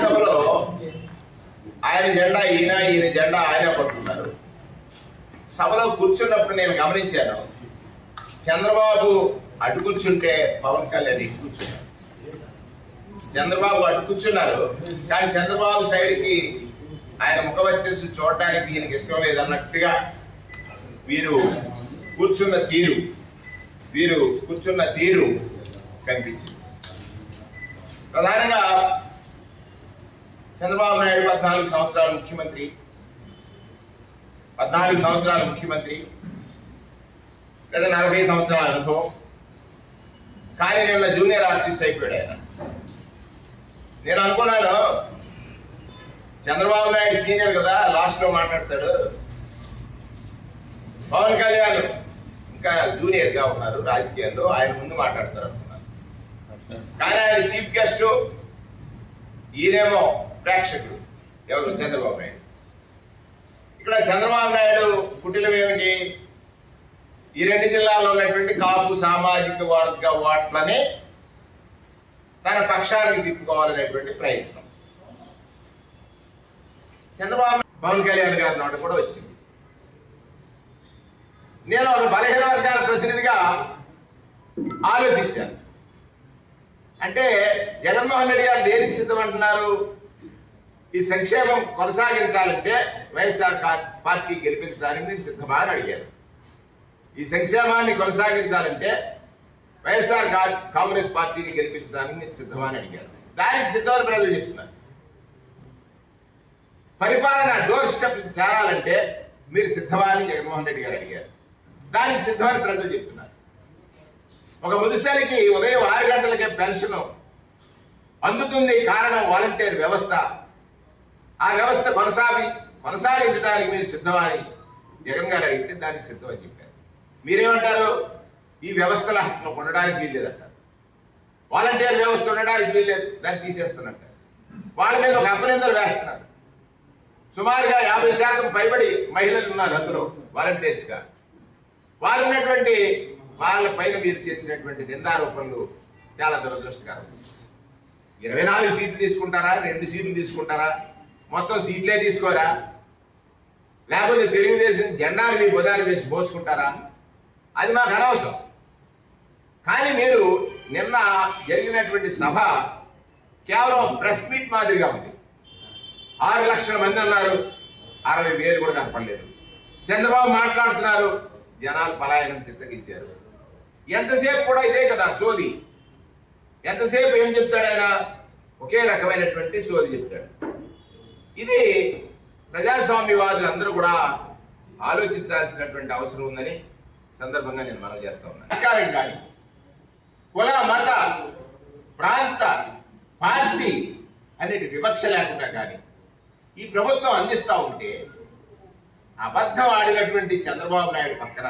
సభలో ఆయన జెండా ఈయన జెండా ఆయన పట్టుకున్నారు. సభలో కూర్చున్నప్పుడు నేను గమనించాను, చంద్రబాబు అటు కూర్చుంటే పవన్ కళ్యాణ్ ఇటు కూర్చున్నారు. చంద్రబాబు అటు కూర్చున్నారు, కానీ చంద్రబాబు సైడ్కి ఆయన ముఖ వచ్చేసి చూడడానికి ఈయనకి ఇష్టం లేదన్నట్టుగా వీరు కూర్చున్న తీరు కనిపించింది. ప్రధానంగా చంద్రబాబు నాయుడు 14 సంవత్సరాలు ముఖ్యమంత్రి లేదా 40 సంవత్సరాల అనుభవం, కానీ నిన్న జూనియర్ ఆర్టిస్ట్ అయిపోయాడు ఆయన. నేను అనుకున్నాను, చంద్రబాబు నాయుడు సీనియర్ కదా, లాస్ట్లో మాట్లాడతాడు, పవన్ కళ్యాణ్ ఇంకా జూనియర్గా ఉన్నారు రాజకీయాల్లో, ఆయన ముందు మాట్లాడతారు అనుకున్నాను. కానీ ఆయన చీఫ్ గెస్ట్, ఈయనేమో ప్రేక్షకుడు. ఎవరు? చంద్రబాబు నాయుడు. ఇక్కడ చంద్రబాబు నాయుడు కుటిలం ఏమిటి? ఈ 2 జిల్లాల్లో ఉన్నటువంటి కాపు సామాజిక వర్గ ఓట్లని తన పక్షానికి తిప్పుకోవాలనేటువంటి ప్రయత్నం చంద్రబాబు పవన్ కళ్యాణ్ గారి నోట కూడా వచ్చింది. నేను ఒక బలహీన వర్గాల ప్రతినిధిగా ఆలోచించాను. అంటే జగన్మోహన్ రెడ్డి గారు దేనికి సిద్ధమంటున్నారు? ఈ సంక్షేమం కొనసాగించాలంటే వైఎస్ఆర్ పార్టీ గెలిపించడానికి మీరు సిద్ధమా అని అడిగారు. ఈ సంక్షేమాన్ని కొనసాగించాలంటే వైఎస్ఆర్ కాంగ్రెస్ పార్టీని గెలిపించడానికి మీరు సిద్ధమా అని అడిగారు. దానికి సిద్ధమని ప్రజలు చెప్తున్నారు. పరిపాలన డోర్ స్టెప్ చేరాలంటే మీరు సిద్ధమా అని జగన్మోహన్ రెడ్డి గారు అడిగారు. దానికి సిద్ధమని ప్రజలు చెప్తున్నారు. ఒక ముదిసరికి ఉదయం 6 గంటలకే పెన్షన్ అందుతుంది, కారణం వాలంటీర్ వ్యవస్థ. ఆ వ్యవస్థ కొనసాగించడానికి మీరు సిద్ధమా అని జగన్ గారు అడిగితే దానికి సిద్ధమని చెప్పారు. మీరేమంటారు? ఈ వ్యవస్థలో అసలు ఉండడానికి వీల్లేదంటారు. వాలంటీర్ వ్యవస్థ ఉండడానికి వీల్లేదు, దాన్ని తీసేస్తున్నట్టారు. వాళ్ళ మీద ఒక అభినందనలు వేస్తున్నారు. సుమారుగా 50% పైబడి మహిళలు ఉన్నారు అందులో వాలంటీర్స్గా. వారు ఉన్నటువంటి వాళ్ళ పైన మీరు చేసినటువంటి నిందారోపణలు చాలా దురదృష్టకరం. 24 సీట్లు తీసుకుంటారా? 2 సీట్లు తీసుకుంటారా? మొత్తం సీట్లే తీసుకోరా? లేకపోతే తెలుగుదేశం జెండాలు మీ బుధాలు వేసి మోసుకుంటారా? అది మాకు అనవసరం. కానీ మీరు నిన్న జరిగినటువంటి సభ కేవలం ప్రెస్ మీట్ మాదిరిగా ఉంది. 6 లక్షల మంది అన్నారు, 60,000 కూడా కనపడలేదు. చంద్రబాబు మాట్లాడుతున్నారు, జనాలు పలాయనం చిత్తగించారు. ఎంతసేపు కూడా ఇదే కదా సోది. ఎంతసేపు ఏం చెప్తాడు ఆయన? ఒకే రకమైనటువంటి సోది చెప్తాడు. ఇది ప్రజాస్వామ్యవాదులు అందరూ కూడా ఆలోచించాల్సినటువంటి అవసరం ఉందని సందర్భంగా నేను మనవి చేస్తా ఉన్నాను. అధికారం కానీ కుల మత ప్రాంత పార్టీ అనేది వివక్ష లేకుండా కానీ ఈ ప్రభుత్వం అందిస్తూ ఉంటే అబద్ధం ఆడినటువంటి చంద్రబాబు నాయుడు పక్కన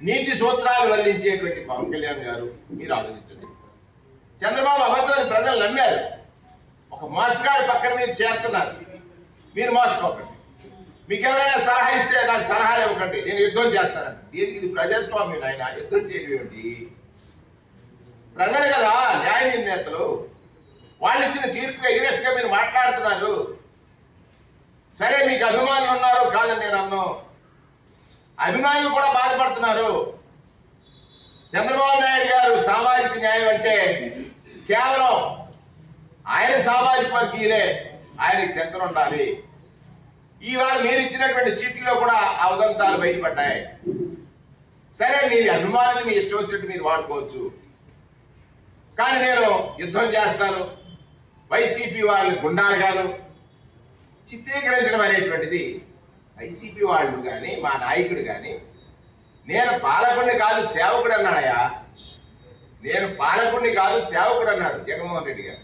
నీతి సూత్రాలు వల్లించేటువంటి పవన్ కళ్యాణ్ గారు, మీరు ఆలోచించండి. చంద్రబాబు అబద్ధాన్ని ప్రజలు నమ్మారు. ఒక మోసగాడి పక్కన మీరు చేరుతున్నారు. మీరు మోసపోకండి. మీకు ఎవరైనా సలహా ఇస్తే నాకు సలహాలు ఇవ్వకండి, నేను యుద్ధం చేస్తానండి. దీనికి ఇది ప్రజాస్వామ్యం. ఆయన యుద్ధం చేయడం ఏమిటి? ప్రజలు కదా న్యాయ నిర్ణేతలు. వాళ్ళు ఇచ్చిన తీర్పుగా ఎగ్రెస్ట్గా మీరు మాట్లాడుతున్నారు. సరే, మీకు అభిమానులు ఉన్నారు కాదని నేను అన్నాను. అభిమానులు కూడా బాధపడుతున్నారు. చంద్రబాబు నాయుడు గారు సామాజిక న్యాయం అంటే కేవలం ఆయన సామాజిక వర్గీయులే ఆయనకి చెంత ఉండాలి. ఇవాళ మీరు ఇచ్చినటువంటి సీట్లలో కూడా ఆ ఉదంతాలు బయటపడ్డాయి. సరే, మీ అభిమానులు మీ ఇష్టం వచ్చినట్టు మీరు వాడుకోవచ్చు, కానీ నేను యుద్ధం చేస్తాను, వైసీపీ వాళ్ళని గుండాలుగాను చిత్రీకరించడం అనేటువంటిది వైసీపీ వాళ్ళు కానీ మా నాయకుడు కానీ, నేను పాలకుడిని కాదు సేవకుడు అన్నాడయా. నేను పాలకుడిని కాదు సేవకుడు అన్నాడు జగన్మోహన్ రెడ్డి గారు.